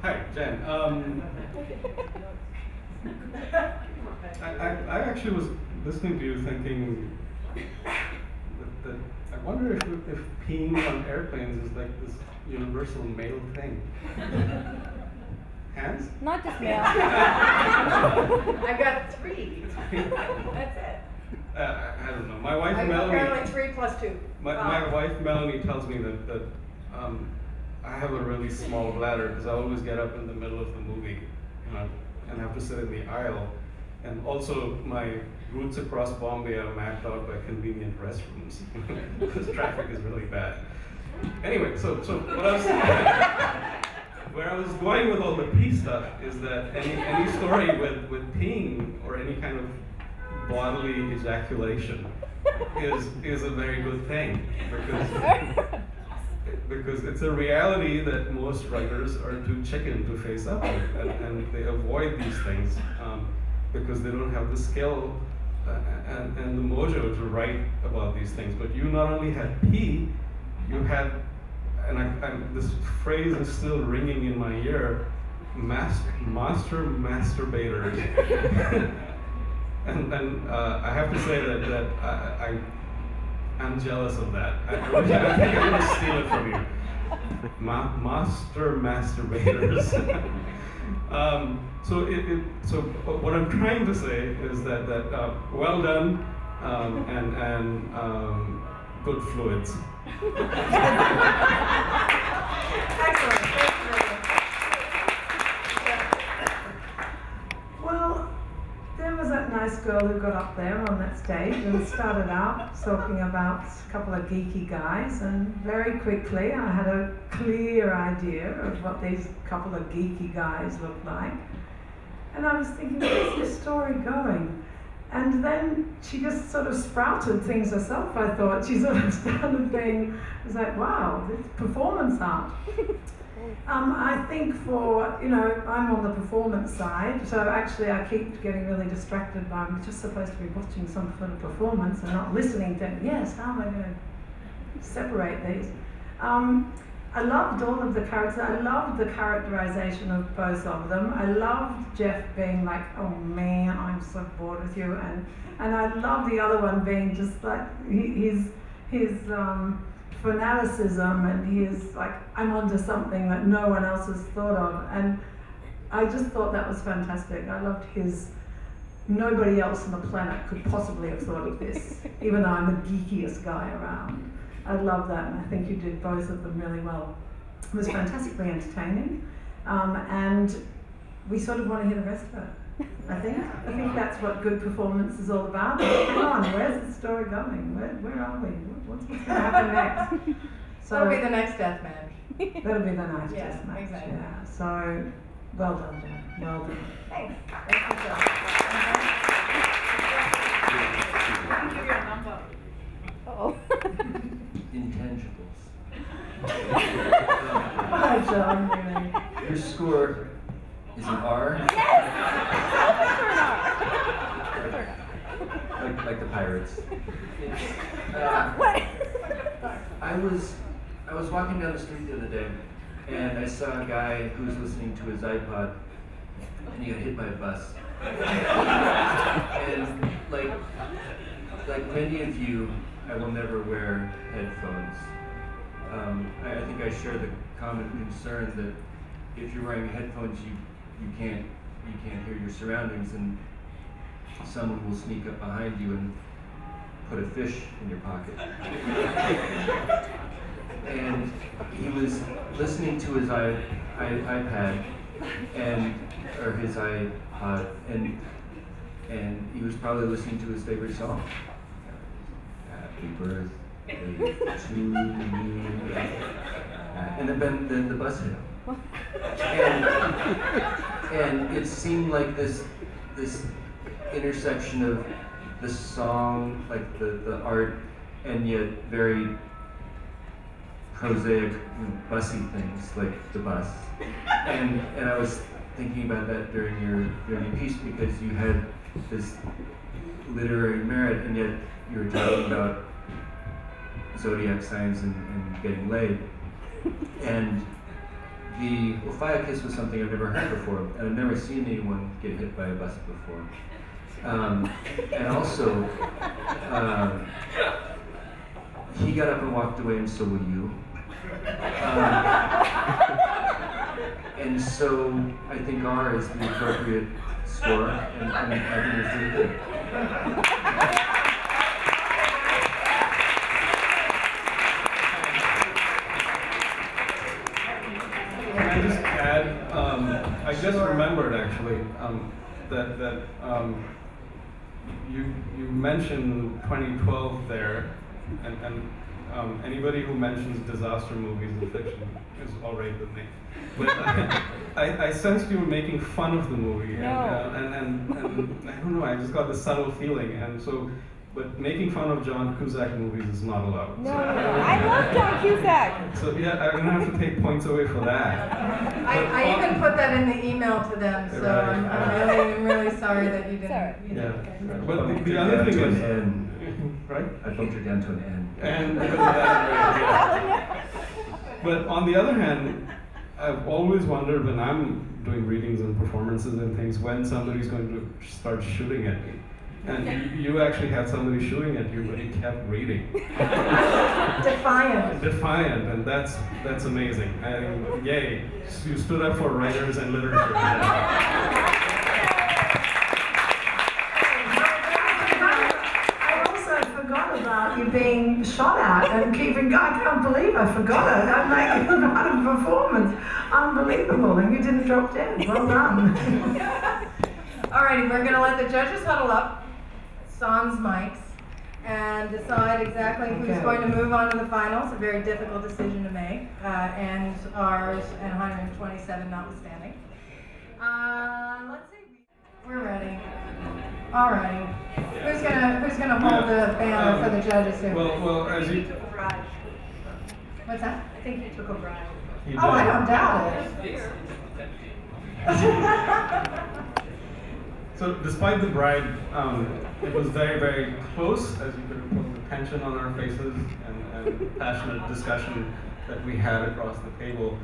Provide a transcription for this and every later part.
Hi, Jen. I actually was listening to you thinking that I wonder if peeing on airplanes is like this universal male thing. Hands? Not just male. I got 3. That's it. I don't know. My wife Melanie. Apparently 3 plus 2. My wife Melanie tells me that I have a really small bladder because I always get up in the middle of the movie, and have to sit in the aisle. And also my routes across Bombay are mapped out by convenient restrooms because traffic is really bad. Anyway, so what I was where I was going with all the pee stuff is that any story with peeing or any kind of bodily ejaculation is a very good thing because it's a reality that most writers are too chicken to face up with, and they avoid these things because they don't have the skill and the mojo to write about these things. But you not only had pee, you had, and this phrase is still ringing in my ear, master masturbators. and I have to say that I'm jealous of that. I think I'm going to steal it from you. Master masturbators. So what I'm trying to say is that well done and good fluids. Excellent. Well, there was that nice girl who got up there on that stage and started out talking about a couple of geeky guys, and very quickly I had a clear idea of what these couple of geeky guys looked like. And I was thinking, where's this story going? And then she just sort of sprouted things herself, I thought. She sort of started being, I was like, wow, this performance art. I think I'm on the performance side, so actually I keep getting really distracted by, I'm just supposed to be watching some sort of performance and not listening to, yes, how am I going to separate these? I loved all of the characters. I loved the characterization of both of them. I loved Jeff being like, oh man, I'm so bored with you, and I loved the other one being just like his fanaticism, and his like, I'm onto something that no one else has thought of, and I just thought that was fantastic. I loved his, nobody else on the planet could possibly have thought of this, even though I'm the geekiest guy around. I love that, and I think you did both of them really well. It was fantastically entertaining, and we sort of want to hear the rest of it. I think that's what good performance is all about. Come on, where's the story going? Where are we? What's going to happen next? So that'll be the next death match. That'll be the next death match. Exactly. Yeah. So well done, Jen. Well done. Thanks. Thank you, John. I can give you a number. Uh-oh. Intangibles. Hi, John. Your score is an R. Yes! Like the Pirates. What? I was walking down the street the other day, and I saw a guy who was listening to his iPod, and he got hit by a bus. And like many of you, I will never wear headphones. I think I share the common concern that if you're wearing headphones, you can't hear your surroundings, and someone will sneak up behind you and put a fish in your pocket. And he was listening to his iPad or his iPod, and he was probably listening to his favorite song. Happy birthday to you. And then the bus hit him. And it seemed like this intersection of the song, like the art, and yet very prosaic, bussy things like the bus. And I was thinking about that during your piece, because you had this literary merit, and yet you were talking about zodiac signs and getting laid. And the Ophiuchus was something I've never heard before, and I've never seen anyone get hit by a bus before. And also, he got up and walked away, and so will you. And so I think R is the appropriate score, and I think it's really good. Can I just add? I just remembered actually that you mentioned 2012 there, and anybody who mentions disaster movies in fiction is all right with me. But I sensed you were making fun of the movie, and I don't know. I just got this subtle feeling, and so. But making fun of John Cusack movies is not allowed. No, I love John Cusack. So yeah, I'm gonna have to take points away for that. I even put that in the email to them, so Right. I'm really sorry that you didn't. Sorry. You Yeah. didn't. But Bumped the her other down thing to is, an N. right? I bumped her down to an N. And because of that, right, yeah. But on the other hand, I've always wondered when I'm doing readings and performances and things, when somebody's going to start shooting at me. And you actually had somebody shooting at you, but you kept reading. Defiant. Defiant, and that's amazing. I mean, yay! You stood up for writers and literature. I also forgot about you being shot at and keeping. I can't believe I forgot it. I'm like, about a performance. Unbelievable, and you didn't drop dead. Well done. Alrighty, we're gonna let the judges huddle up, sans mics, and decide exactly who's going to move on to the finals. A very difficult decision to make, and ours and 127 notwithstanding. Let's see. We're ready. Alrighty. Who's gonna hold the banner for the judges here? Well, as you. What's that? I think you took a bribe. You Oh, I did. don't doubt it. So despite the bribe, it was very, very close, as you could put the tension on our faces and passionate discussion that we had across the table.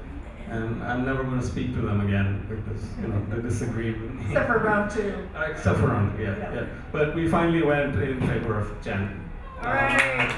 And I'm never going to speak to them again because they disagreed with me. Except for round two. Except for round two, yeah. But we finally went in favor of Jen. All right.